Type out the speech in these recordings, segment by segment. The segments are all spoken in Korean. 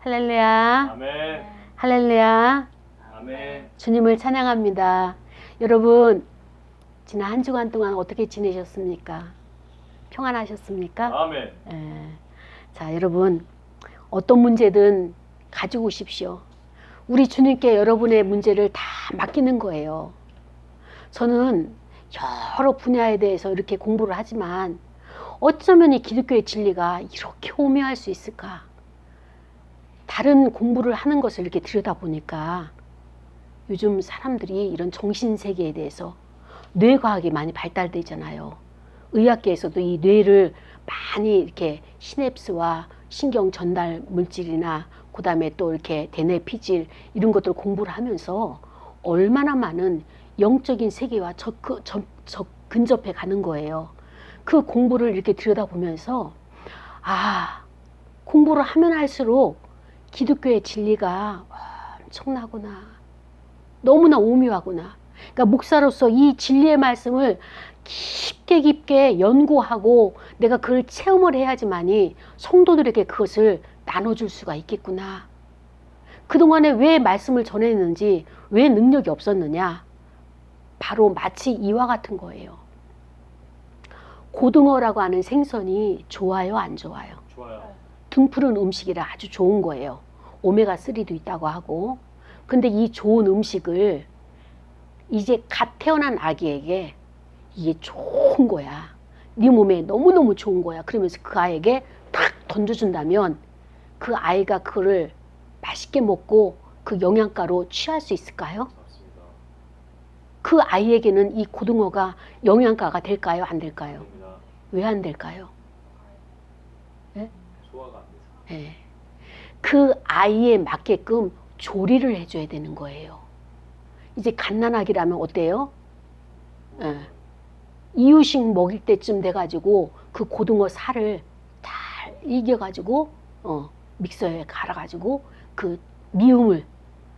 할렐루야. 아멘. 할렐루야. 아멘. 주님을 찬양합니다. 여러분, 지난 한 주간 동안 어떻게 지내셨습니까? 평안하셨습니까? 아멘. 예. 자, 여러분, 어떤 문제든 가지고 오십시오. 우리 주님께 여러분의 문제를 다 맡기는 거예요. 저는 여러 분야에 대해서 이렇게 공부를 하지만 어쩌면 이 기독교의 진리가 이렇게 오묘할 수 있을까? 다른 공부를 하는 것을 이렇게 들여다보니까 요즘 사람들이 이런 정신세계에 대해서 뇌과학이 많이 발달되잖아요. 의학계에서도 이 뇌를 많이 이렇게 시냅스와 신경 전달 물질이나 그 다음에 또 이렇게 대뇌 피질 이런 것들을 공부를 하면서 얼마나 많은 영적인 세계와 근접해 가는 거예요. 그 공부를 이렇게 들여다보면서 공부를 하면 할수록 기독교의 진리가 엄청나구나. 너무나 오묘하구나. 그러니까 목사로서 이 진리의 말씀을 깊게 연구하고 내가 그걸 체험을 해야지만이 성도들에게 그것을 나눠줄 수가 있겠구나. 그동안에 왜 말씀을 전했는지, 왜 능력이 없었느냐. 바로 마치 이와 같은 거예요. 고등어라고 하는 생선이 좋아요, 안 좋아요? 좋아요. 등푸른 음식이라 아주 좋은 거예요. 오메가3도 있다고 하고. 근데 이 좋은 음식을 이제 갓 태어난 아기에게 이게 좋은 거야. 네 몸에 너무너무 좋은 거야. 그러면서 그 아이에게 탁 던져준다면 그 아이가 그거를 맛있게 먹고 그 영양가로 취할 수 있을까요? 맞습니다. 그 아이에게는 이 고등어가 영양가가 될까요? 안 될까요? 됩니다. 왜 안 될까요? 소화가 안 돼서. 네. 그 아이에 맞게끔 조리를 해줘야 되는 거예요. 이제 갓난아기라면 어때요? 이유식 먹일 때쯤 돼가지고 그 고등어 살을 잘 익혀가지고 믹서에 갈아가지고 그 미음을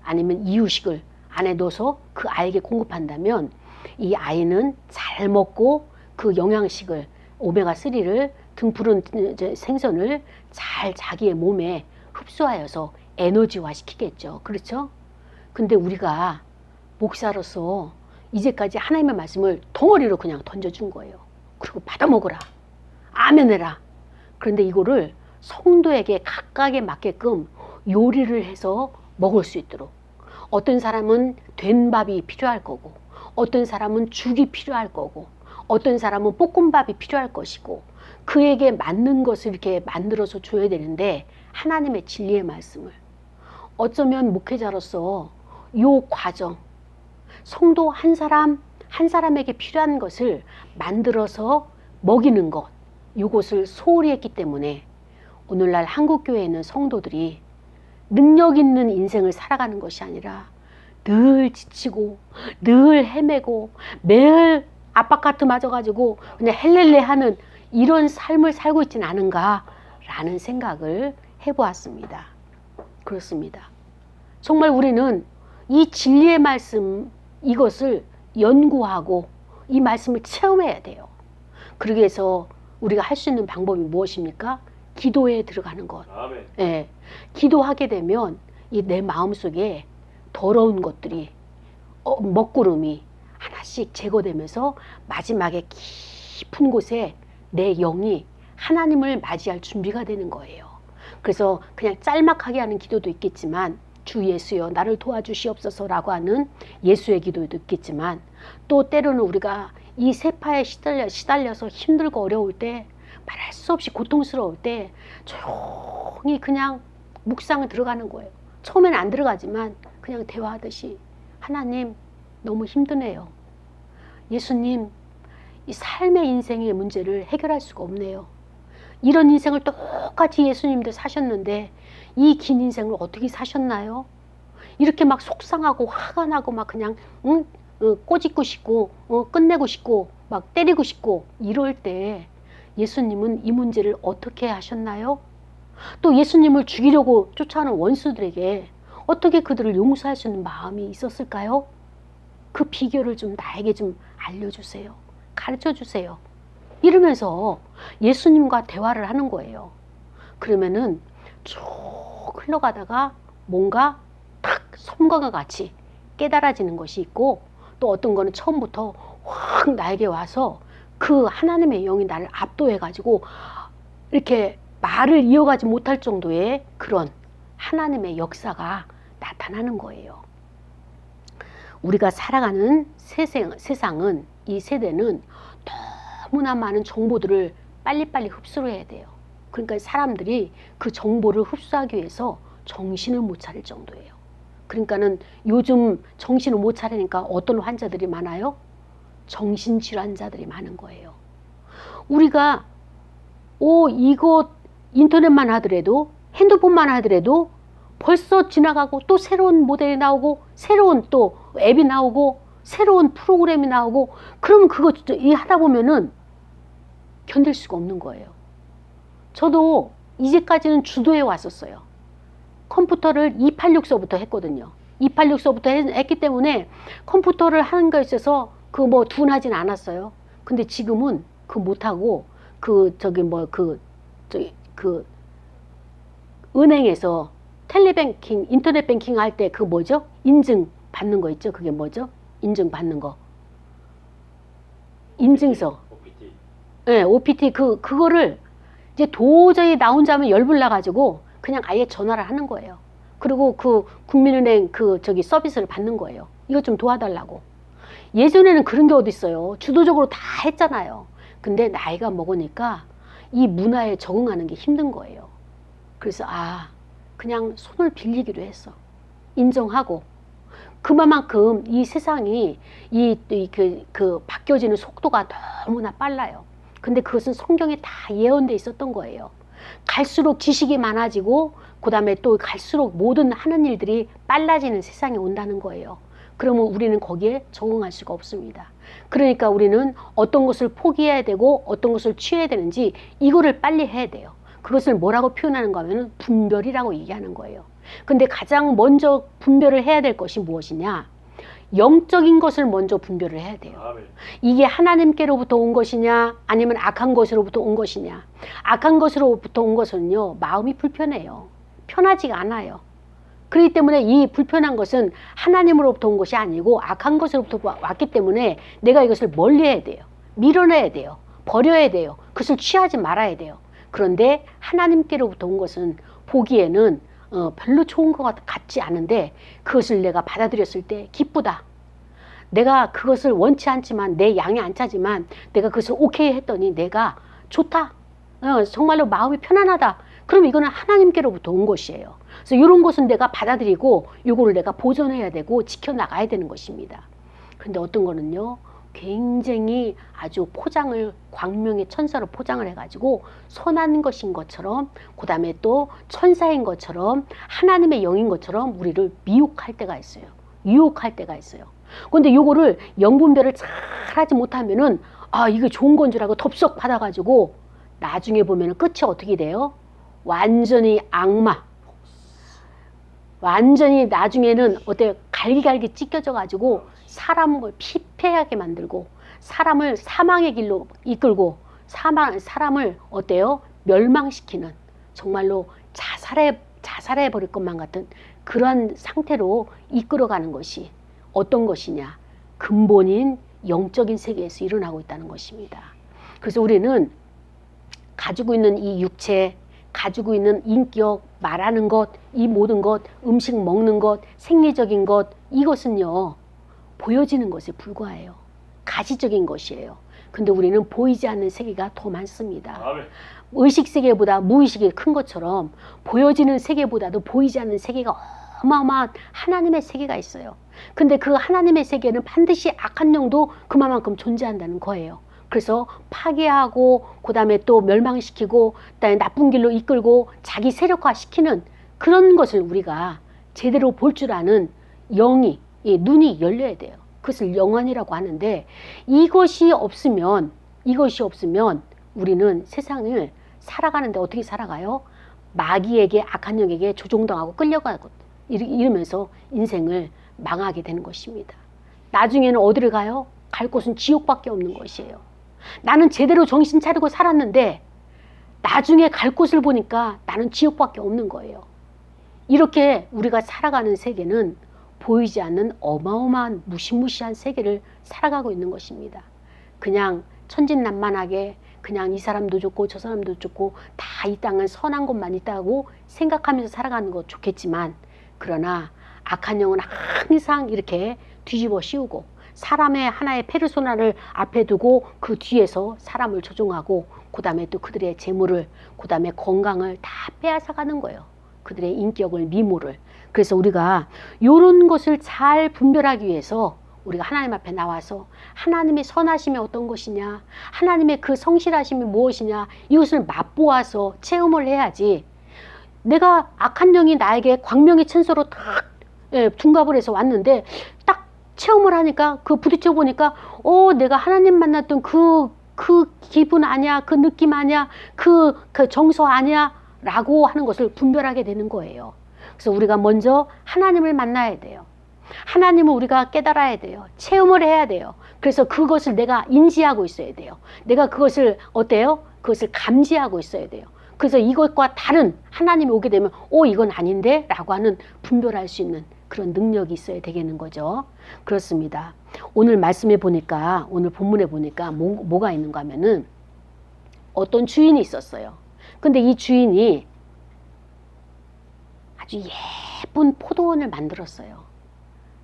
아니면 이유식을 안에 넣어서 그 아이에게 공급한다면 이 아이는 잘 먹고 그 영양식을 오메가3를 등푸른 생선을 잘 자기의 몸에 흡수하여서 에너지화 시키겠죠. 그렇죠? 근데 우리가 목사로서 이제까지 하나님의 말씀을 덩어리로 그냥 던져준 거예요. 그리고 받아먹으라. 아멘해라. 그런데 이거를 성도에게 각각에 맞게끔 요리를 해서 먹을 수 있도록. 어떤 사람은 된 밥이 필요할 거고, 어떤 사람은 죽이 필요할 거고, 어떤 사람은 볶음밥이 필요할 것이고, 그에게 맞는 것을 이렇게 만들어서 줘야 되는데 하나님의 진리의 말씀을 어쩌면 목회자로서 요 과정, 성도 한 사람에게 필요한 것을 만들어서 먹이는 것, 이것을 소홀히 했기 때문에 오늘날 한국교회에 있는 성도들이 능력 있는 인생을 살아가는 것이 아니라 늘 지치고 늘 헤매고 매일 압박카트 맞아가지고 그냥 헬렐레 하는 이런 삶을 살고 있지는 않은가라는 생각을 해보았습니다. 그렇습니다. 정말 우리는 이 진리의 말씀 이것을 연구하고 이 말씀을 체험해야 돼요. 그러기 위해서 우리가 할 수 있는 방법이 무엇입니까? 기도에 들어가는 것. 아멘. 예, 기도하게 되면 이 내 마음속에 더러운 것들이 먹구름이 하나씩 제거되면서 마지막에 깊은 곳에 내 영이 하나님을 맞이할 준비가 되는 거예요. 그래서 그냥 짤막하게 하는 기도도 있겠지만 주 예수여 나를 도와주시옵소서라고 하는 예수의 기도도 있겠지만 또 때로는 우리가 이 세파에 시달려서 힘들고 어려울 때 말할 수 없이 고통스러울 때 조용히 그냥 묵상을 들어가는 거예요. 처음에는 안 들어가지만 그냥 대화하듯이 하나님 너무 힘드네요. 예수님 이 삶의 인생의 문제를 해결할 수가 없네요. 이런 인생을 똑같이 예수님도 사셨는데 이 긴 인생을 어떻게 사셨나요? 이렇게 막 속상하고 화가 나고 막 그냥 꼬집고 싶고 끝내고 싶고 막 때리고 싶고 이럴 때 예수님은 이 문제를 어떻게 하셨나요? 또 예수님을 죽이려고 쫓아오는 원수들에게 어떻게 그들을 용서할 수 있는 마음이 있었을까요? 그 비결을 좀 나에게 좀 알려주세요. 가르쳐주세요. 이러면서 예수님과 대화를 하는 거예요. 그러면은 쭉 흘러가다가 뭔가 탁 섬광과 같이 깨달아지는 것이 있고, 또 어떤 거는 처음부터 확 나에게 와서 그 하나님의 영이 나를 압도해가지고 이렇게 말을 이어가지 못할 정도의 그런 하나님의 역사가 나타나는 거예요. 우리가 살아가는 세상은, 이 세대는 너무나 많은 정보들을 빨리빨리 흡수를 해야 돼요. 그러니까 사람들이 그 정보를 흡수하기 위해서 정신을 못 차릴 정도예요. 그러니까는 요즘 정신을 못 차리니까 어떤 환자들이 많아요? 정신질환자들이 많은 거예요. 우리가 이거 인터넷만 하더라도, 핸드폰만 하더라도 벌써 지나가고 또 새로운 모델이 나오고 새로운 또 앱이 나오고 새로운 프로그램이 나오고, 그러면 그거 이 하다 보면은 견딜 수가 없는 거예요. 저도 이제까지는 주도해 왔었어요. 컴퓨터를 286서부터 했거든요. 286서부터 했기 때문에 컴퓨터를 하는 거에 있어서 그 뭐 둔하진 않았어요. 근데 지금은 그 못하고 은행에서 텔레뱅킹, 인터넷 뱅킹 할 때 그 뭐죠? 인증 받는 거 있죠? 그게 뭐죠? 인증 받는 거. 인증서. OPT. 네, OPT 그거를 이제 도저히 나 혼자면 열불 나가지고 그냥 아예 전화를 하는 거예요. 그리고 그 국민은행 서비스를 받는 거예요. 이것 좀 도와달라고. 예전에는 그런 게 어디 있어요. 주도적으로 다 했잖아요. 근데 나이가 먹으니까 이 문화에 적응하는 게 힘든 거예요. 그래서 그냥 손을 빌리기로 했어. 인정하고. 그만큼 이 세상이 바뀌어지는 속도가 너무나 빨라요. 근데 그것은 성경에 다 예언돼 있었던 거예요. 갈수록 지식이 많아지고 그다음에 또 갈수록 모든 하는 일들이 빨라지는 세상이 온다는 거예요. 그러면 우리는 거기에 적응할 수가 없습니다. 그러니까 우리는 어떤 것을 포기해야 되고 어떤 것을 취해야 되는지 이거를 빨리 해야 돼요. 그것을 뭐라고 표현하는가 하면 분별이라고 얘기하는 거예요. 근데 가장 먼저 분별을 해야 될 것이 무엇이냐? 영적인 것을 먼저 분별을 해야 돼요. 이게 하나님께로부터 온 것이냐 아니면 악한 것으로부터 온 것이냐. 악한 것으로부터 온 것은요, 마음이 불편해요. 편하지가 않아요. 그렇기 때문에 이 불편한 것은 하나님으로부터 온 것이 아니고 악한 것으로부터 왔기 때문에 내가 이것을 멀리해야 돼요. 밀어내야 돼요. 버려야 돼요. 그것을 취하지 말아야 돼요. 그런데 하나님께로부터 온 것은 보기에는 별로 좋은 것 같지 않은데 그것을 내가 받아들였을 때 기쁘다. 내가 그것을 원치 않지만 내 양이 안 차지만 내가 그것을 오케이 했더니 내가 좋다. 정말로 마음이 편안하다. 그럼 이거는 하나님께로부터 온 것이에요. 그래서 이런 것은 내가 받아들이고 이거를 내가 보존해야 되고 지켜나가야 되는 것입니다. 그런데 어떤 거는요, 굉장히 아주 포장을 광명의 천사로 포장을 해가지고 선한 것인 것처럼, 그 다음에 또 천사인 것처럼 하나님의 영인 것처럼 우리를 미혹할 때가 있어요. 유혹할 때가 있어요. 그런데 요거를 영분별을 잘 하지 못하면은 이거 좋은 건 줄 알고 덥석 받아가지고 나중에 보면은 끝이 어떻게 돼요? 완전히 악마. 완전히 나중에는 어때요? 갈기갈기 찢겨져 가지고 사람을 피폐하게 만들고 사람을 사망의 길로 이끌고 사람을 어때요? 멸망시키는, 정말로 자살해 버릴 것만 같은 그러한 상태로 이끌어가는 것이 어떤 것이냐? 근본인 영적인 세계에서 일어나고 있다는 것입니다. 그래서 우리는 가지고 있는 이 육체, 가지고 있는 인격, 말하는 것, 이 모든 것, 음식 먹는 것, 생리적인 것, 이것은요, 보여지는 것에 불과해요. 가시적인 것이에요. 근데 우리는 보이지 않는 세계가 더 많습니다. 의식 세계보다 무의식이 큰 것처럼 보여지는 세계보다도 보이지 않는 세계가 어마어마한 하나님의 세계가 있어요. 근데 그 하나님의 세계는 반드시 악한 영도 그만큼 존재한다는 거예요. 그래서 파괴하고 그 다음에 또 멸망시키고 그다음에 나쁜 길로 이끌고 자기 세력화시키는 그런 것을 우리가 제대로 볼 줄 아는 영이, 눈이 열려야 돼요. 그것을 영안이라고 하는데 이것이 없으면 우리는 세상을 살아가는데 어떻게 살아가요? 마귀에게, 악한 영에게 조종당하고 끌려가고 이러면서 인생을 망하게 되는 것입니다. 나중에는 어디를 가요? 갈 곳은 지옥밖에 없는 것이에요. 나는 제대로 정신 차리고 살았는데 나중에 갈 곳을 보니까 나는 지옥밖에 없는 거예요. 이렇게 우리가 살아가는 세계는 보이지 않는 어마어마한 무시무시한 세계를 살아가고 있는 것입니다. 그냥 천진난만하게 그냥 이 사람도 좋고 저 사람도 좋고 다 이 땅은 선한 것만 있다고 생각하면서 살아가는 거 좋겠지만, 그러나 악한 영은 항상 이렇게 뒤집어 씌우고 사람의 하나의 페르소나를 앞에 두고 그 뒤에서 사람을 조종하고 그 다음에 또 그들의 재물을, 그 다음에 건강을 다 빼앗아가는 거예요. 그들의 인격을, 미모를. 그래서 우리가 이런 것을 잘 분별하기 위해서 우리가 하나님 앞에 나와서 하나님의 선하심이 어떤 것이냐, 하나님의 그 성실하심이 무엇이냐, 이것을 맛보아서 체험을 해야지. 내가 악한 영이 나에게 광명의 천사로 딱 둔갑을 해서 왔는데 딱 체험을 하니까, 그 부딪혀 보니까 내가 하나님 만났던 그 기분 아니야, 그 느낌 아니야, 그 정서 아니야 라고 하는 것을 분별하게 되는 거예요. 그래서 우리가 먼저 하나님을 만나야 돼요. 하나님을 우리가 깨달아야 돼요. 체험을 해야 돼요. 그래서 그것을 내가 인지하고 있어야 돼요. 내가 그것을 어때요? 그것을 감지하고 있어야 돼요. 그래서 이것과 다른 하나님이 오게 되면 이건 아닌데 라고 하는 분별할 수 있는 그런 능력이 있어야 되겠는 거죠. 그렇습니다. 오늘 말씀에 보니까, 오늘 본문에 보니까 뭐가 있는가 하면은 어떤 주인이 있었어요. 근데 이 주인이 아주 예쁜 포도원을 만들었어요.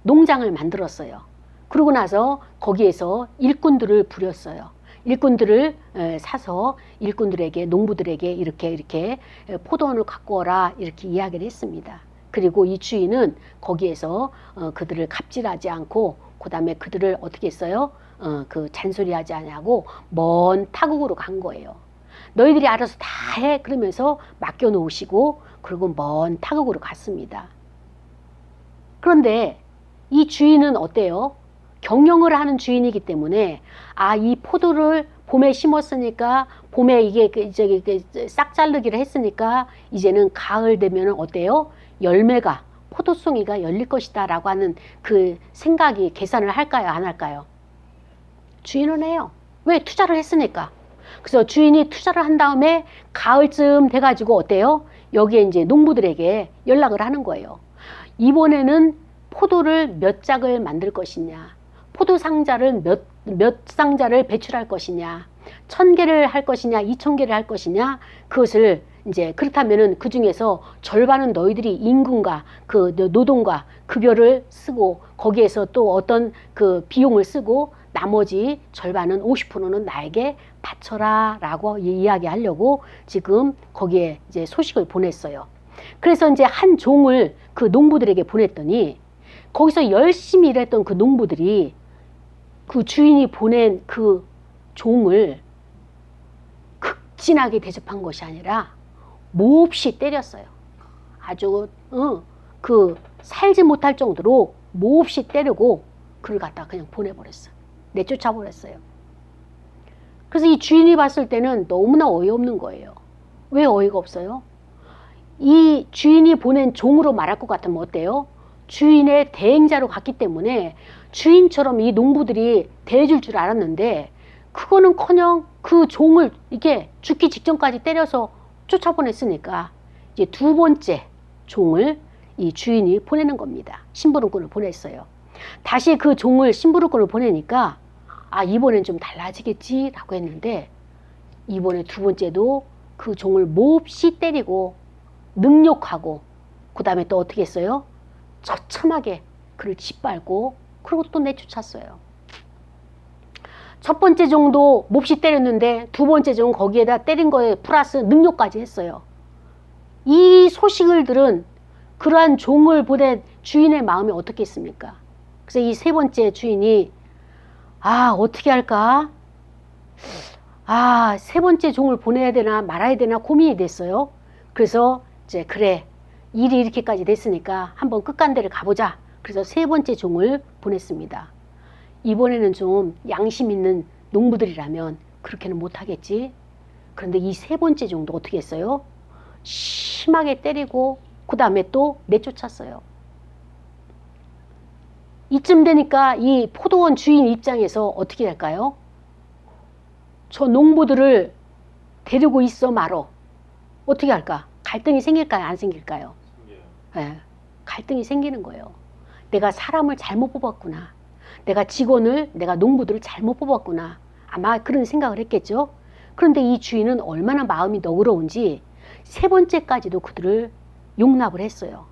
농장을 만들었어요. 그러고 나서 거기에서 일꾼들을 부렸어요. 일꾼들을 사서 일꾼들에게, 농부들에게 이렇게 포도원을 갖고 오라 이렇게 이야기를 했습니다. 그리고 이 주인은 거기에서 그들을 갑질하지 않고, 그 다음에 그들을 어떻게 했어요? 그 잔소리하지 않냐고 먼 타국으로 간 거예요. 너희들이 알아서 다 해 그러면서 맡겨놓으시고, 그리고 먼 타국으로 갔습니다. 그런데 이 주인은 어때요? 경영을 하는 주인이기 때문에 이 포도를 봄에 심었으니까, 봄에 이게 싹 자르기를 했으니까 이제는 가을 되면 어때요? 열매가, 포도송이가 열릴 것이다 라고 하는 그 생각이, 계산을 할까요, 안 할까요? 주인은 해요. 왜? 투자를 했으니까. 그래서 주인이 투자를 한 다음에 가을쯤 돼가지고 어때요? 여기에 이제 농부들에게 연락을 하는 거예요. 이번에는 포도를 몇 짝을 만들 것이냐, 포도 상자를 몇 상자를 배출할 것이냐, 1000개를 할 것이냐, 2000개를 할 것이냐, 그것을 이제 그렇다면은 그 중에서 절반은 너희들이 임금과 그 노동과 급여를 쓰고, 거기에서 또 어떤 그 비용을 쓰고, 나머지 절반은 50%는 나에게 바쳐라 라고 이야기하려고 지금 거기에 이제 소식을 보냈어요. 그래서 이제 한 종을 그 농부들에게 보냈더니, 거기서 열심히 일했던 그 농부들이 그 주인이 보낸 그 종을 극진하게 대접한 것이 아니라 몹시 때렸어요. 아주 그 살지 못할 정도로 몹시 때리고 그를 갖다가 그냥 보내버렸어요. 내쫓아버렸어요. 그래서 이 주인이 봤을 때는 너무나 어이없는 거예요. 왜 어이가 없어요? 이 주인이 보낸 종으로 말할 것 같으면 어때요? 주인의 대행자로 갔기 때문에 주인처럼 이 농부들이 대해줄 줄 알았는데, 그거는커녕 그 종을 이렇게 죽기 직전까지 때려서 쫓아보냈으니까 이제 두 번째 종을 이 주인이 보내는 겁니다. 심부름꾼을 보냈어요. 다시 그 종을, 심부름꾼을 보내니까 이번엔 좀 달라지겠지 라고 했는데, 이번에 두 번째도 그 종을 몹시 때리고 능욕하고, 그 다음에 또 어떻게 했어요? 처참하게 그를 짓밟고, 그리고 또 내쫓았어요. 첫 번째 종도 몹시 때렸는데 두 번째 종은 거기에다 때린 거에 플러스 능욕까지 했어요. 이 소식을 들은 그러한 종을 보낸 주인의 마음이 어떻겠습니까? 그래서 이 세 번째 주인이 어떻게 할까? 세 번째 종을 보내야 되나 말아야 되나 고민이 됐어요. 그래서 이제 그래, 일이 이렇게까지 됐으니까 한번 끝간대를 가보자. 그래서 세 번째 종을 보냈습니다. 이번에는 좀 양심 있는 농부들이라면 그렇게는 못하겠지. 그런데 이 세 번째 종도 어떻게 했어요? 심하게 때리고 그 다음에 또 내쫓았어요. 이쯤 되니까 이 포도원 주인 입장에서 어떻게 할까요? 저 농부들을 데리고 있어 말어. 어떻게 할까? 갈등이 생길까요? 안 생길까요? 생겨요. 예, 갈등이 생기는 거예요. 내가 사람을 잘못 뽑았구나. 내가 직원을, 내가 농부들을 잘못 뽑았구나. 아마 그런 생각을 했겠죠. 그런데 이 주인은 얼마나 마음이 너그러운지 세 번째까지도 그들을 용납을 했어요.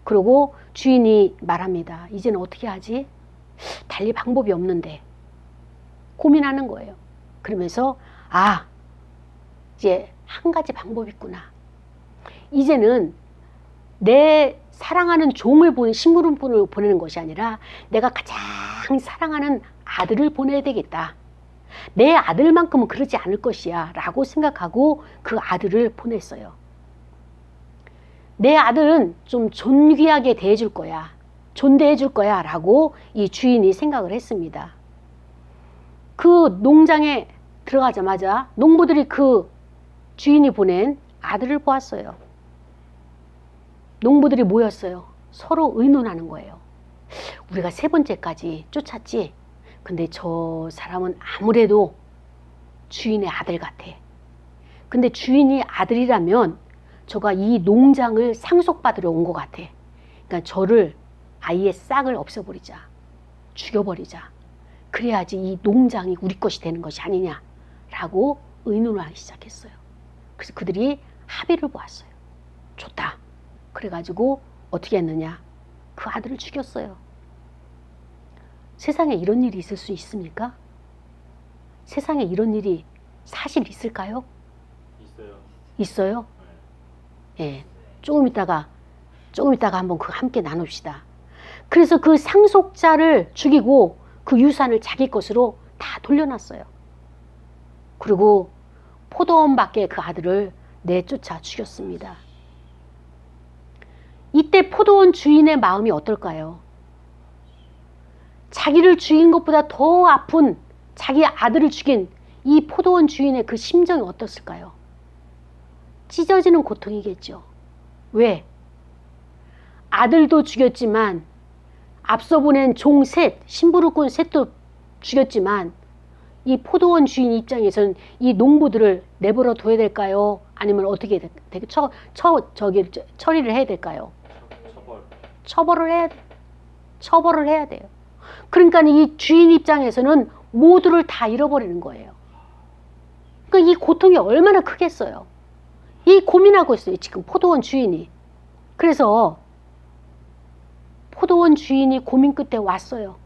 그리고 주인이 말합니다. 이제는 어떻게 하지? 달리 방법이 없는데 고민하는 거예요. 그러면서 이제 한 가지 방법이 있구나. 이제는 내 사랑하는 종을 보는 심부름꾼을 보내는 것이 아니라 내가 가장 사랑하는 아들을 보내야 되겠다. 내 아들만큼은 그러지 않을 것이야 라고 생각하고 그 아들을 보냈어요. 내 아들은 좀 존귀하게 대해줄 거야. 존대해줄 거야 라고 이 주인이 생각을 했습니다. 그 농장에 들어가자마자 농부들이 그 주인이 보낸 아들을 보았어요. 농부들이 모였어요. 서로 의논하는 거예요. 우리가 세 번째까지 쫓았지. 근데 저 사람은 아무래도 주인의 아들 같아. 근데 주인이 아들이라면 저가 이 농장을 상속받으러 온 것 같아. 그러니까 저를 아예 싹을 없애버리자. 죽여버리자. 그래야지 이 농장이 우리 것이 되는 것이 아니냐라고 의논을 하기 시작했어요. 그래서 그들이 합의를 보았어요. 좋다. 그래가지고 어떻게 했느냐. 그 아들을 죽였어요. 세상에 이런 일이 있을 수 있습니까? 세상에 이런 일이 사실 있을까요? 있어요. 있어요? 네. 예. 조금 있다가 한번 그거 함께 나눕시다. 그래서 그 상속자를 죽이고 그 유산을 자기 것으로 다 돌려놨어요. 그리고 포도원 밖에 그 아들을 내쫓아 죽였습니다. 이때 포도원 주인의 마음이 어떨까요? 자기를 죽인 것보다 더 아픈 자기 아들을 죽인 이 포도원 주인의 그 심정이 어떻을까요? 찢어지는 고통이겠죠. 왜? 아들도 죽였지만 앞서 보낸 종 셋, 심부름꾼 셋도 죽였지만 이 포도원 주인 입장에서는 이 농부들을 내버려 둬야 될까요? 아니면 어떻게 처리를 해야 될까요? 처벌을 해야 돼요. 그러니까 이 주인 입장에서는 모두를 다 잃어버리는 거예요. 그러니까 이 고통이 얼마나 크겠어요. 이 고민하고 있어요. 지금 포도원 주인이. 그래서 포도원 주인이 고민 끝에 왔어요.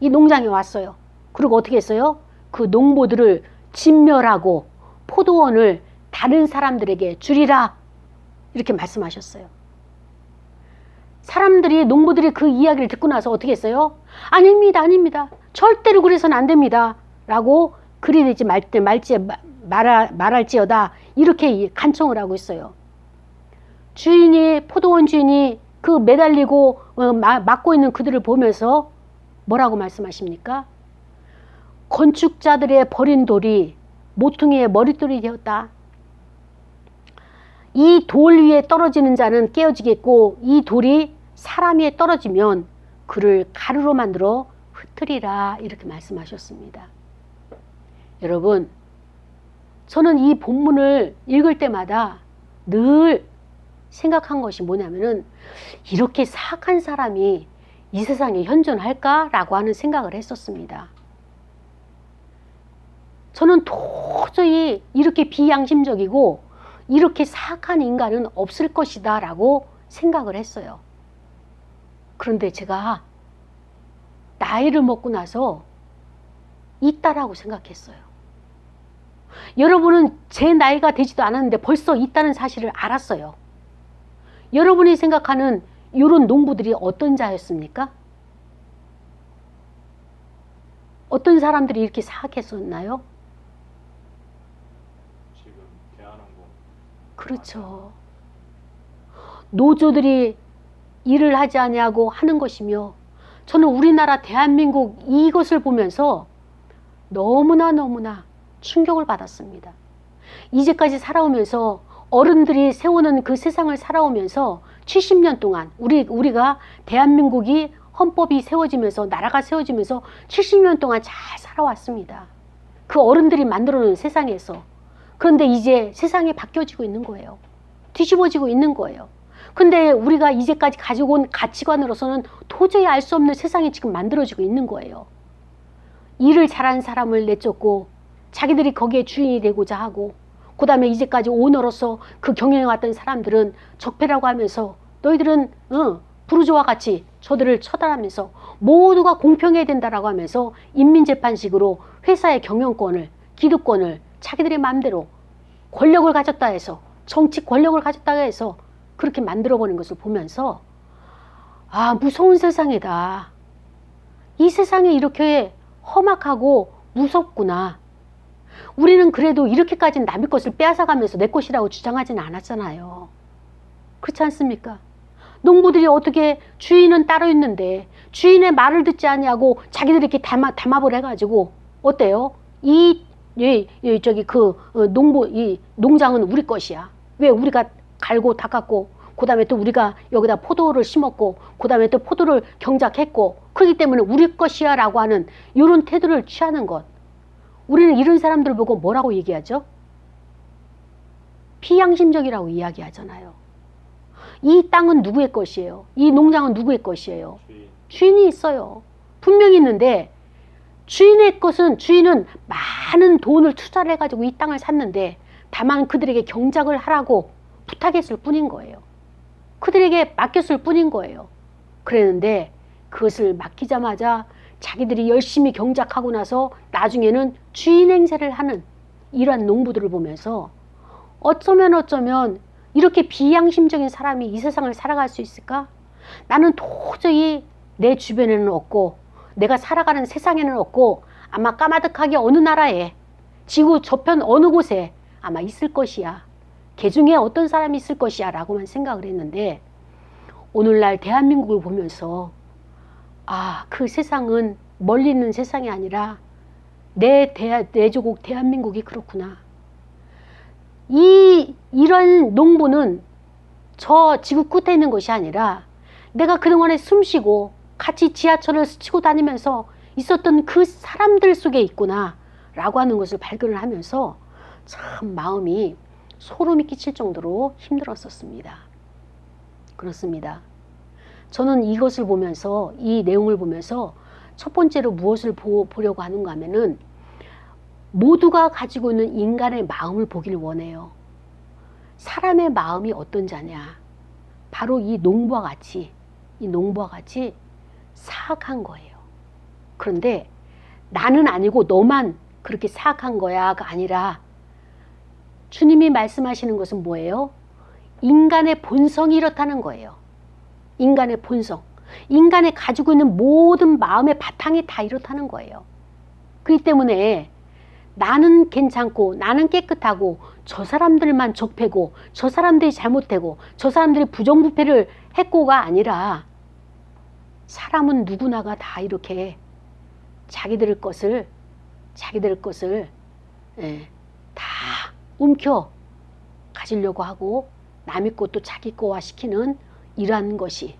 이 농장에 왔어요. 그리고 어떻게 했어요? 그 농부들을 진멸하고 포도원을 다른 사람들에게 주리라 이렇게 말씀하셨어요. 사람들이 농부들이 그 이야기를 듣고 나서 어떻게 했어요? 아닙니다. 절대로 그래서는 안 됩니다. 라고 그리 되지 말할지어다 이렇게 간청을 하고 있어요. 포도원 주인이 그 매달리고 막고 있는 그들을 보면서 뭐라고 말씀하십니까? 건축자들의 버린 돌이 모퉁이의 머릿돌이 되었다. 이 돌 위에 떨어지는 자는 깨어지겠고 이 돌이 사람 위에 떨어지면 그를 가루로 만들어 흩으리라 이렇게 말씀하셨습니다. 여러분, 저는 이 본문을 읽을 때마다 늘 생각한 것이 뭐냐면은 이렇게 사악한 사람이 이 세상에 현존할까라고 하는 생각을 했었습니다. 저는 도저히 이렇게 비양심적이고 이렇게 사악한 인간은 없을 것이다 라고 생각을 했어요. 그런데 제가 나이를 먹고 나서 있다라고 생각했어요. 여러분은 제 나이가 되지도 않았는데 벌써 있다는 사실을 알았어요. 여러분이 생각하는 이런 농부들이 어떤 자였습니까? 어떤 사람들이 이렇게 사악했었나요? 지금 대한항공. 그렇죠. 노조들이 일을 하지 않냐고 하는 것이며 저는 우리나라 대한민국 이것을 보면서 너무나 충격을 받았습니다. 이제까지 살아오면서 어른들이 세우는 그 세상을 살아오면서 70년 동안 우리가 대한민국이 헌법이 세워지면서 나라가 세워지면서 70년 동안 잘 살아왔습니다. 그 어른들이 만들어놓은 세상에서. 그런데 이제 세상이 바뀌어지고 있는 거예요. 뒤집어지고 있는 거예요. 근데 우리가 이제까지 가지고 온 가치관으로서는 도저히 알 수 없는 세상이 지금 만들어지고 있는 거예요. 일을 잘하는 사람을 내쫓고 자기들이 거기에 주인이 되고자 하고, 그 다음에 이제까지 오너로서 그 경영해왔던 사람들은 적폐라고 하면서 너희들은 부르주아와 같이 저들을 처단하면서 모두가 공평해야 된다라고 하면서 인민재판식으로 회사의 경영권을, 기득권을 자기들의 마음대로 권력을 가졌다 해서, 정치 권력을 가졌다 해서 그렇게 만들어버린 것을 보면서 아, 무서운 세상이다. 이 세상이 이렇게 험악하고 무섭구나. 우리는 그래도 이렇게까지는 남의 것을 빼앗아가면서 내 것이라고 주장하지는 않았잖아요. 그렇지 않습니까? 농부들이 어떻게 주인은 따로 있는데 주인의 말을 듣지 않냐고 자기들이 이렇게 담합을 해가지고 어때요? 이 농장은 우리 것이야. 왜 우리가 갈고 닦았고, 그 다음에 또 우리가 여기다 포도를 심었고, 그 다음에 또 포도를 경작했고, 그렇기 때문에 우리 것이야 라고 하는 이런 태도를 취하는 것. 우리는 이런 사람들 보고 뭐라고 얘기하죠? 비양심적이라고 이야기하잖아요. 이 땅은 누구의 것이에요? 이 농장은 누구의 것이에요? 주인이 있어요. 분명히 있는데 주인은 많은 돈을 투자를 해가지고 이 땅을 샀는데 다만 그들에게 경작을 하라고 부탁했을 뿐인 거예요. 그들에게 맡겼을 뿐인 거예요. 그랬는데 그것을 맡기자마자 자기들이 열심히 경작하고 나서 나중에는 주인 행세를 하는 이러한 농부들을 보면서 어쩌면 이렇게 비양심적인 사람이 이 세상을 살아갈 수 있을까? 나는 도저히 내 주변에는 없고 내가 살아가는 세상에는 없고 아마 까마득하게 어느 나라에 지구 저편 어느 곳에 아마 있을 것이야. 그 중에 어떤 사람이 있을 것이야 라고만 생각을 했는데 오늘날 대한민국을 보면서 아, 그 세상은 멀리 있는 세상이 아니라 내 조국 대한민국이 그렇구나. 이런 농부는 저 지구 끝에 있는 것이 아니라 내가 그동안에 숨쉬고 같이 지하철을 스치고 다니면서 있었던 그 사람들 속에 있구나 라고 하는 것을 발견을 하면서 참 마음이 소름이 끼칠 정도로 힘들었었습니다. 그렇습니다. 저는 이것을 보면서, 이 내용을 보면서 첫 번째로 무엇을 보려고 하는가 하면은 모두가 가지고 있는 인간의 마음을 보길 원해요. 사람의 마음이 어떤 자냐? 바로 이 농부와 같이 사악한 거예요. 그런데 나는 아니고 너만 그렇게 사악한 거야가 아니라 주님이 말씀하시는 것은 뭐예요? 인간의 본성이 이렇다는 거예요. 인간의 본성. 인간이 가지고 있는 모든 마음의 바탕이 다 이렇다는 거예요. 그렇기 때문에 나는 괜찮고 나는 깨끗하고 저 사람들만 적폐고 저 사람들이 잘못되고 저 사람들이 부정부패를 했고가 아니라 사람은 누구나가 다 이렇게 자기들 것을 다 움켜 가지려고 하고 남의 것도 자기 거화 시키는 이러한 것이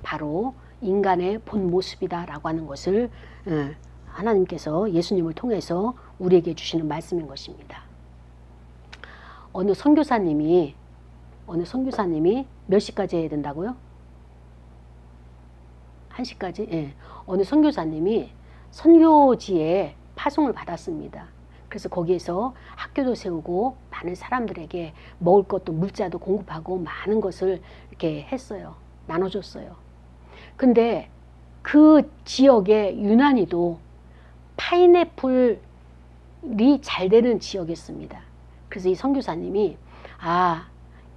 바로 인간의 본 모습이다라고 하는 것을 하나님께서 예수님을 통해서 우리에게 주시는 말씀인 것입니다. 어느 선교사님이 몇 시까지 해야 된다고요? 1시까지? 예. 어느 선교사님이 선교지에 파송을 받았습니다. 그래서 거기에서 학교도 세우고 많은 사람들에게 먹을 것도 물자도 공급하고 많은 것을 이렇게 했어요. 나눠줬어요. 근데 그 지역의 유난히도 파인애플이 잘 되는 지역이었습니다. 그래서 이 선교사님이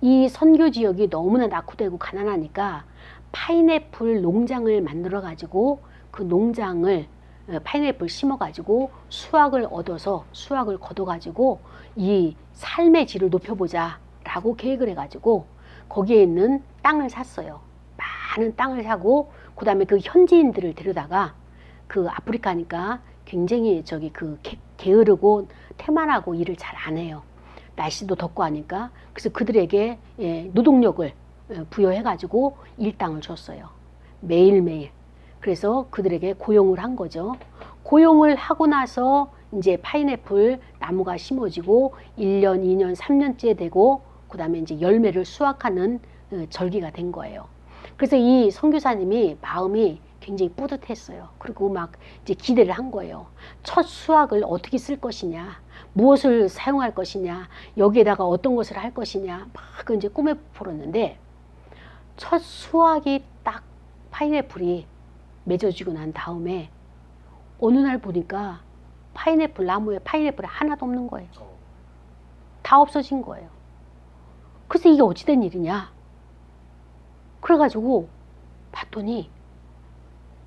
이 선교 지역이 너무나 낙후되고 가난하니까 파인애플 농장을 만들어 가지고 그 농장을 파인애플 심어 가지고 수확을 거둬 가지고 이 삶의 질을 높여보자 라고 계획을 해 가지고 거기에 있는 땅을 샀어요. 많은 땅을 사고 그 다음에 그 현지인들을 데려다가 그 아프리카니까 굉장히 게으르고 태만하고 일을 잘 안 해요. 날씨도 덥고 하니까. 그래서 그들에게 노동력을 부여해 가지고 일당을 줬어요. 매일매일. 그래서 그들에게 고용을 한 거죠. 고용을 하고 나서 이제 파인애플 나무가 심어지고 1년, 2년, 3년째 되고 그다음에 이제 열매를 수확하는 절기가 된 거예요. 그래서 이 선교사님이 마음이 굉장히 뿌듯했어요. 그리고 막 이제 기대를 한 거예요. 첫 수확을 어떻게 쓸 것이냐, 무엇을 사용할 것이냐, 여기에다가 어떤 것을 할 것이냐, 막 이제 꿈에 풀었는데 첫 수확이 딱 파인애플이 맺어지고 난 다음에 어느 날 보니까 파인애플 나무에 파인애플이 하나도 없는 거예요. 다 없어진 거예요. 그래서 이게 어찌된 일이냐? 그래가지고 봤더니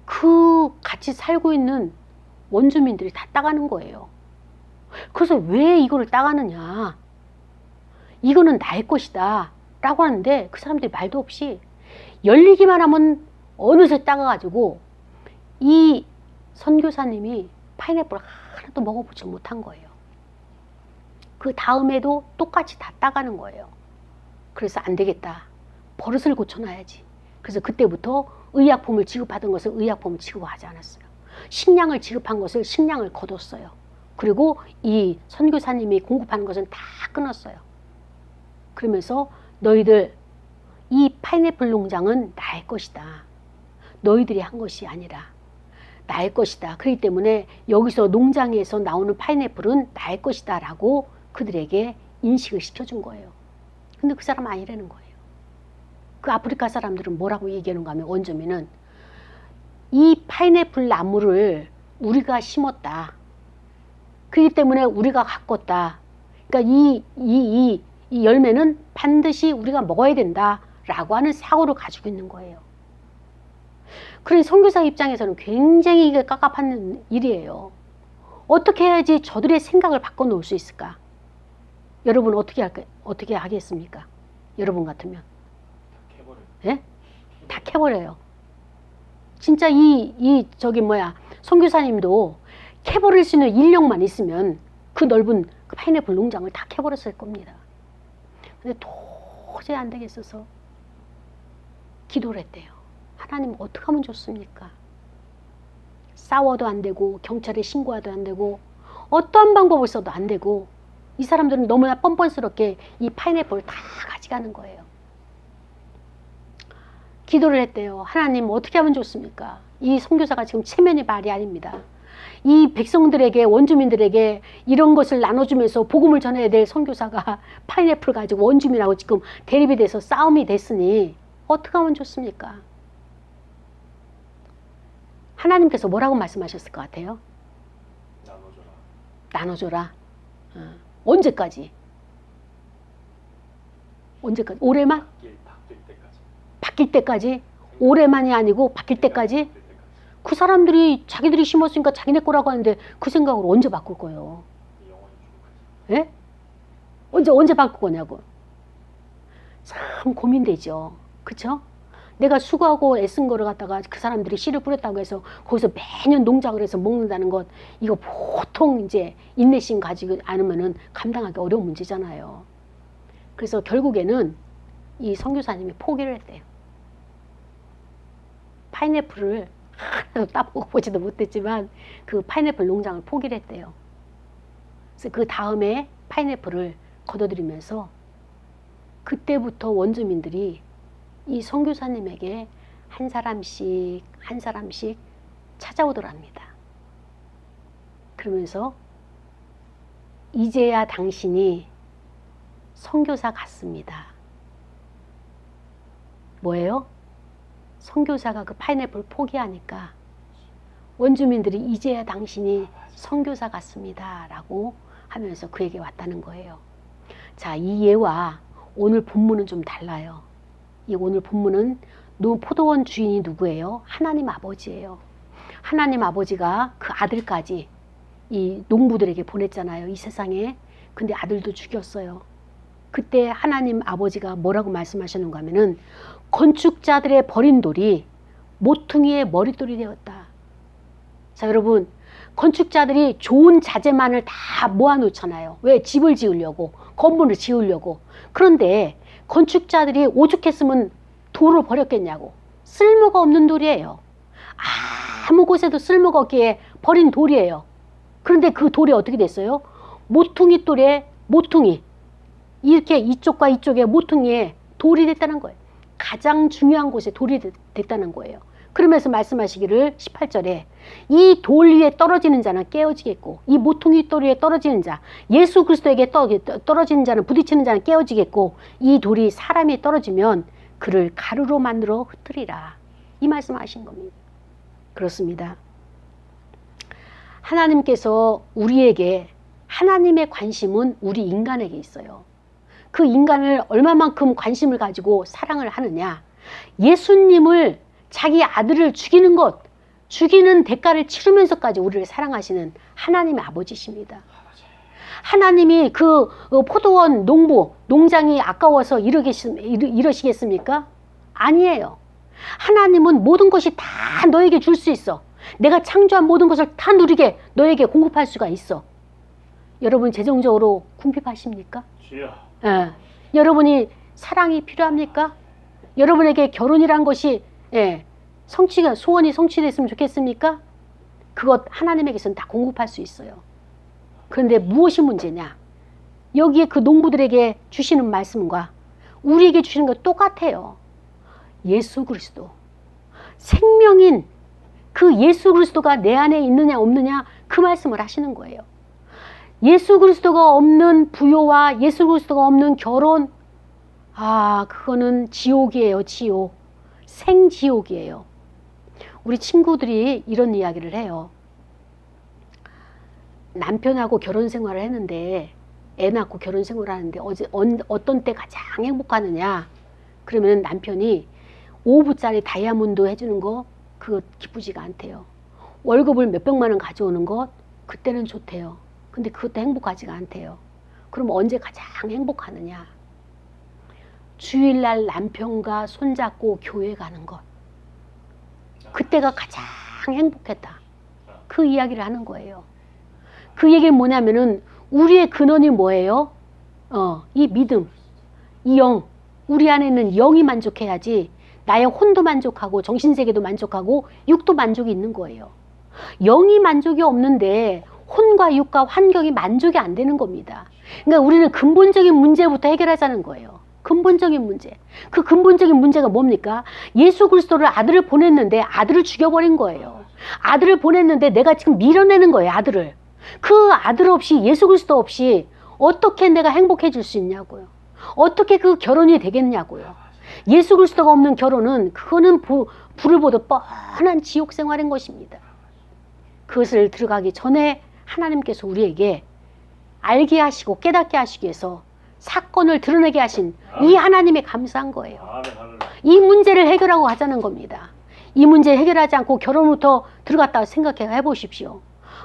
그 같이 살고 있는 원주민들이 다 따가는 거예요. 그래서 왜 이거를 따가느냐? 이거는 나의 것이다 라고 하는데 그 사람들이 말도 없이 열리기만 하면 어느새 따가가지고 이 선교사님이 파인애플을 하나도 먹어보지 못한 거예요. 그 다음에도 똑같이 다 따가는 거예요. 그래서 안 되겠다. 버릇을 고쳐놔야지. 그래서 그때부터 의약품을 지급하던 것을 의약품을 지급하지 않았어요. 식량을 지급한 것을 식량을 거뒀어요. 그리고 이 선교사님이 공급하는 것은 다 끊었어요. 그러면서 너희들 이 파인애플 농장은 나의 것이다. 너희들이 한 것이 아니라 나의 것이다. 그렇기 때문에 여기서 농장에서 나오는 파인애플은 나의 것이다 라고 그들에게 인식을 시켜준 거예요. 근데 그 사람은 아니라는 거예요. 그 아프리카 사람들은 뭐라고 얘기하는가 하면 원주민은 이 파인애플 나무를 우리가 심었다. 그렇기 때문에 우리가 가꿨다. 그러니까 이 열매는 반드시 우리가 먹어야 된다 라고 하는 사고를 가지고 있는 거예요. 그러니 선교사 입장에서는 굉장히 이게 깝깝한 일이에요. 어떻게 해야지 저들의 생각을 바꿔놓을 수 있을까? 여러분 어떻게 하겠습니까? 여러분 같으면 예? 다 캐버려요. 진짜 선교사님도 캐버릴 수 있는 인력만 있으면 그 넓은 그 파인애플 농장을 다 캐버렸을 겁니다. 근데 도저히 안 되겠어서 기도를 했대요. 하나님 어떻게 하면 좋습니까? 싸워도 안 되고 경찰에 신고해도 안 되고 어떠한 방법을 써도 안 되고 이 사람들은 너무나 뻔뻔스럽게 이 파인애플을 다 가져가는 거예요. 기도를 했대요. 하나님 어떻게 하면 좋습니까? 이 선교사가 지금 체면이 말이 아닙니다. 이 백성들에게 원주민들에게 이런 것을 나눠주면서 복음을 전해야 될 선교사가 파인애플 가지고 원주민하고 지금 대립이 돼서 싸움이 됐으니 어떻게 하면 좋습니까? 하나님께서 뭐라고 말씀하셨을 것 같아요? 나눠줘라. 언제까지? 올해만? 바뀔 때까지? 올해만이 아니고 바뀔 때까지? 그 사람들이 자기들이 심었으니까 자기네 거라고 하는데 그 생각을 언제 바꿀 거예요? 예? 언제 바꿀 거냐고. 참 고민되죠. 그쵸? 내가 수고하고 애쓴 거를 갖다가 그 사람들이 씨를 뿌렸다고 해서 거기서 매년 농작을 해서 먹는다는 것, 이거 보통 이제 인내심 가지고 않으면은 감당하기 어려운 문제잖아요. 그래서 결국에는 이 선교사님이 포기를 했대요. 파인애플을 하나도 따보고 보지도 못했지만 그 파인애플 농장을 포기를 했대요. 그래서 그 다음에 파인애플을 거둬들이면서 그때부터 원주민들이 이 선교사님에게 한 사람씩 찾아오더랍니다. 그러면서 이제야 당신이 선교사 같습니다. 뭐예요? 선교사가 그 파인애플 포기하니까 원주민들이 이제야 당신이 선교사 같습니다 라고 하면서 그에게 왔다는 거예요. 자, 이 예와 오늘 본문은 좀 달라요. 이 오늘 본문은 포도원 주인이 누구예요? 하나님 아버지예요. 하나님 아버지가 그 아들까지 이 농부들에게 보냈잖아요. 이 세상에. 근데 아들도 죽였어요. 그때 하나님 아버지가 뭐라고 말씀하셨는가 하면은 건축자들의 버린 돌이 모퉁이의 머릿돌이 되었다. 자, 여러분, 건축자들이 좋은 자재만을 다 모아놓잖아요. 왜? 집을 지으려고, 건물을 지으려고. 그런데 건축자들이 오죽했으면 돌을 버렸겠냐고. 쓸모가 없는 돌이에요. 아무 곳에도 쓸모가 없기에 버린 돌이에요. 그런데 그 돌이 어떻게 됐어요? 모퉁이 돌에 모퉁이. 이렇게 이쪽과 이쪽에 모퉁이에 돌이 됐다는 거예요. 가장 중요한 곳에 돌이 됐다는 거예요. 그러면서 말씀하시기를 18절에 이 돌 위에 떨어지는 자는 깨어지겠고 이 모퉁이 돌 위에 떨어지는 자 예수 그리스도에게 떨어지는 자는 부딪히는 자는 깨어지겠고 이 돌이 사람이 떨어지면 그를 가루로 만들어 흩으리라. 이 말씀하신 겁니다. 그렇습니다. 하나님께서 우리에게 하나님의 관심은 우리 인간에게 있어요. 그 인간을 얼마만큼 관심을 가지고 사랑을 하느냐. 예수님을 자기 아들을 죽이는 것, 죽이는 대가를 치르면서까지 우리를 사랑하시는 하나님의 아버지십니다. 하나님이 그 포도원 농장이 아까워서 이러시겠습니까? 아니에요. 하나님은 모든 것이 다 너에게 줄 수 있어. 내가 창조한 모든 것을 다 누리게 너에게 공급할 수가 있어. 여러분 재정적으로 궁핍하십니까? 예. 여러분이 사랑이 필요합니까? 여러분에게 결혼이란 것이 소원이 성취됐으면 좋겠습니까? 그것 하나님에게서는 다 공급할 수 있어요. 그런데 무엇이 문제냐? 여기에 그 농부들에게 주시는 말씀과 우리에게 주시는 것 똑같아요. 예수 그리스도. 생명인 그 예수 그리스도가 내 안에 있느냐 없느냐 그 말씀을 하시는 거예요. 예수 그리스도가 없는 부요와 예수 그리스도가 없는 결혼, 그거는 지옥이에요. 지옥. 생지옥이에요. 우리 친구들이 이런 이야기를 해요. 남편하고 결혼 생활을 했는데 애 낳고 결혼 생활을 하는데 어떤 때 가장 행복하느냐. 그러면 남편이 5부짜리 다이아몬드 해주는 거 그거 기쁘지가 않대요. 월급을 몇백만 원 가져오는 것 그때는 좋대요. 근데 그것도 행복하지가 않대요. 그럼 언제 가장 행복하느냐. 주일날 남편과 손잡고 교회 가는 것. 그때가 가장 행복했다. 그 이야기를 하는 거예요. 그 얘기는 뭐냐면은 우리의 근원이 뭐예요? 이 믿음, 이 영. 우리 안에 있는 영이 만족해야지 나의 혼도 만족하고 정신세계도 만족하고 육도 만족이 있는 거예요. 영이 만족이 없는데 혼과 육과 환경이 만족이 안 되는 겁니다. 그러니까 우리는 근본적인 문제부터 해결하자는 거예요. 근본적인 문제. 그 근본적인 문제가 뭡니까? 예수 그리스도를 아들을 보냈는데 아들을 죽여버린 거예요. 아들을 보냈는데 내가 지금 밀어내는 거예요. 아들을. 그 아들 없이 예수 그리스도 없이 어떻게 내가 행복해질 수 있냐고요. 어떻게 그 결혼이 되겠냐고요. 예수 그리스도가 없는 결혼은 그거는 불을 보듯 뻔한 지옥 생활인 것입니다. 그것을 들어가기 전에 하나님께서 우리에게 알게 하시고 깨닫게 하시기 위해서 사건을 드러내게 하신 이 하나님에 감사한 거예요. 이 문제를 해결하고 가자는 겁니다. 이 문제 해결하지 않고 결혼부터 들어갔다고 생각해 보십시오.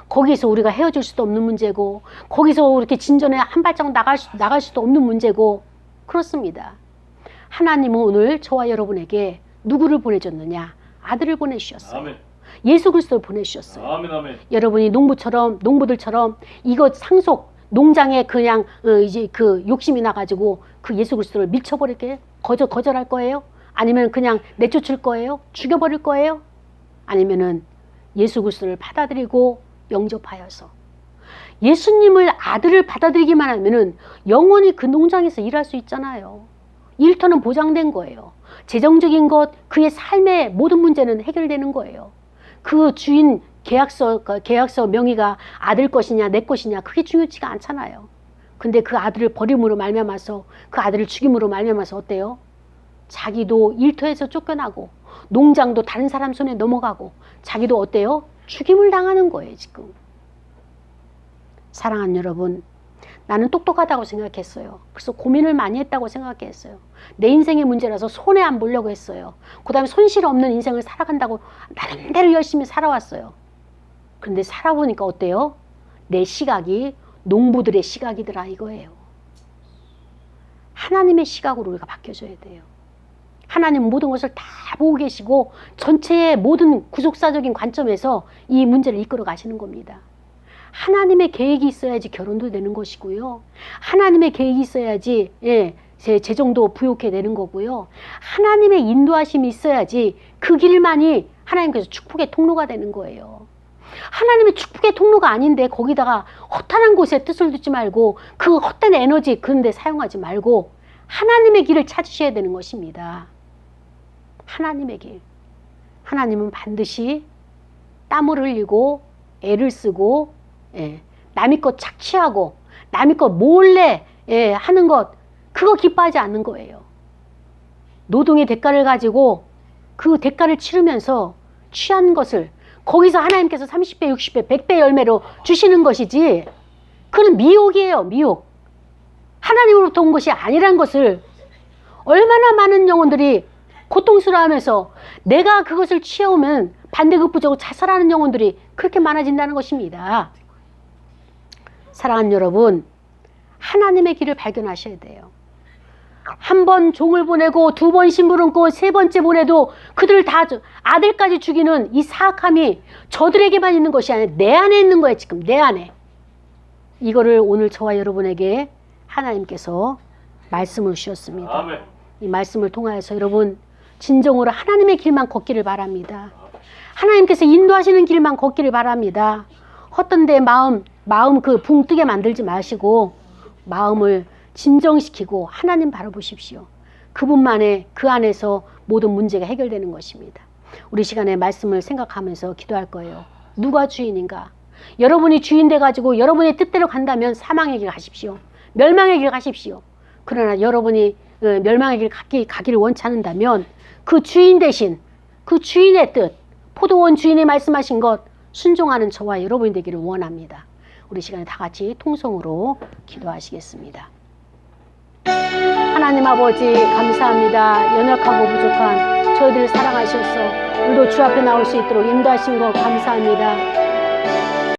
거기서 우리가 헤어질 수도 없는 문제고 거기서 이렇게 진전에 한 발자국 나갈 수도 없는 문제고 그렇습니다. 하나님은 오늘 저와 여러분에게 누구를 보내줬느냐? 아들을 보내주셨어요. 아멘. 예수 그리스도를 보내주셨어요. 아멘, 아멘. 여러분이 농부들처럼 이것 상속 농장에 그냥 이제 그 욕심이 나가지고 그 예수 그리스도를 밀쳐버릴게 거절할 거예요? 아니면 그냥 내쫓을 거예요? 죽여버릴 거예요? 아니면은 예수 그리스도를 받아들이고 영접하여서 예수님을 아들을 받아들이기만 하면은 영원히 그 농장에서 일할 수 있잖아요. 일터는 보장된 거예요. 재정적인 것, 그의 삶의 모든 문제는 해결되는 거예요. 그 주인 계약서 명의가 아들 것이냐 내 것이냐 그게 중요치가 않잖아요. 근데 그 아들을 버림으로 말미암아서 그 아들을 죽임으로 말미암아서 어때요? 자기도 일터에서 쫓겨나고 농장도 다른 사람 손에 넘어가고 자기도 어때요? 죽임을 당하는 거예요 지금. 사랑하는 여러분, 나는 똑똑하다고 생각했어요. 그래서 고민을 많이 했다고 생각했어요. 내 인생의 문제라서 손해 안 보려고 했어요. 그 다음에 손실 없는 인생을 살아간다고 나름대로 열심히 살아왔어요. 그런데 살아보니까 어때요? 내 시각이 농부들의 시각이더라 이거예요. 하나님의 시각으로 우리가 바뀌어져야 돼요. 하나님은 모든 것을 다 보고 계시고 전체의 모든 구속사적인 관점에서 이 문제를 이끌어 가시는 겁니다. 하나님의 계획이 있어야지 결혼도 되는 것이고요. 하나님의 계획이 있어야지 재정도 부욕해 되는 거고요. 하나님의 인도하심이 있어야지 그 길만이 하나님께서 축복의 통로가 되는 거예요. 하나님의 축복의 통로가 아닌데 거기다가 허탄한 곳에 뜻을 두지 말고 그 헛된 에너지 그런데 사용하지 말고 하나님의 길을 찾으셔야 되는 것입니다. 하나님의 길. 하나님은 반드시 땀을 흘리고 애를 쓰고 남의 것 착취하고 남의 것 몰래 하는 것 그거 기뻐하지 않는 거예요. 노동의 대가를 가지고 그 대가를 치르면서 취한 것을 거기서 하나님께서 30배, 60배, 100배 열매로 주시는 것이지 그건 미혹이에요. 미혹. 하나님으로부터 온 것이 아니란 것을 얼마나 많은 영혼들이 고통스러워하면서 내가 그것을 취해오면 반대급부적으로 자살하는 영혼들이 그렇게 많아진다는 것입니다. 사랑하는 여러분, 하나님의 길을 발견하셔야 돼요. 한 번 종을 보내고 두 번 심부름고 세 번째 보내도 그들을 다 아들까지 죽이는 이 사악함이 저들에게만 있는 것이 아니라 내 안에 있는 거예요. 지금 내 안에. 이거를 오늘 저와 여러분에게 하나님께서 말씀을 주셨습니다. 아멘. 이 말씀을 통하여서 여러분 진정으로 하나님의 길만 걷기를 바랍니다. 하나님께서 인도하시는 길만 걷기를 바랍니다. 헛된 데 마음 그 붕 뜨게 만들지 마시고 마음을 진정시키고 하나님 바라보십시오. 그분만의 그 안에서 모든 문제가 해결되는 것입니다. 우리 시간에 말씀을 생각하면서 기도할 거예요. 누가 주인인가? 여러분이 주인 돼가지고 여러분의 뜻대로 간다면 사망의 길 가십시오. 멸망의 길 가십시오. 그러나 여러분이 멸망의 길 가기를 원치 않는다면 그 주인 대신 그 주인의 뜻, 포도원 주인이 말씀하신 것 순종하는 저와 여러분이 되기를 원합니다. 우리 시간에 다 같이 통성으로 기도하시겠습니다. 하나님 아버지 감사합니다. 연약하고 부족한 저희들을 사랑하셔서 오늘도 주 앞에 나올 수 있도록 인도하신 것 감사합니다.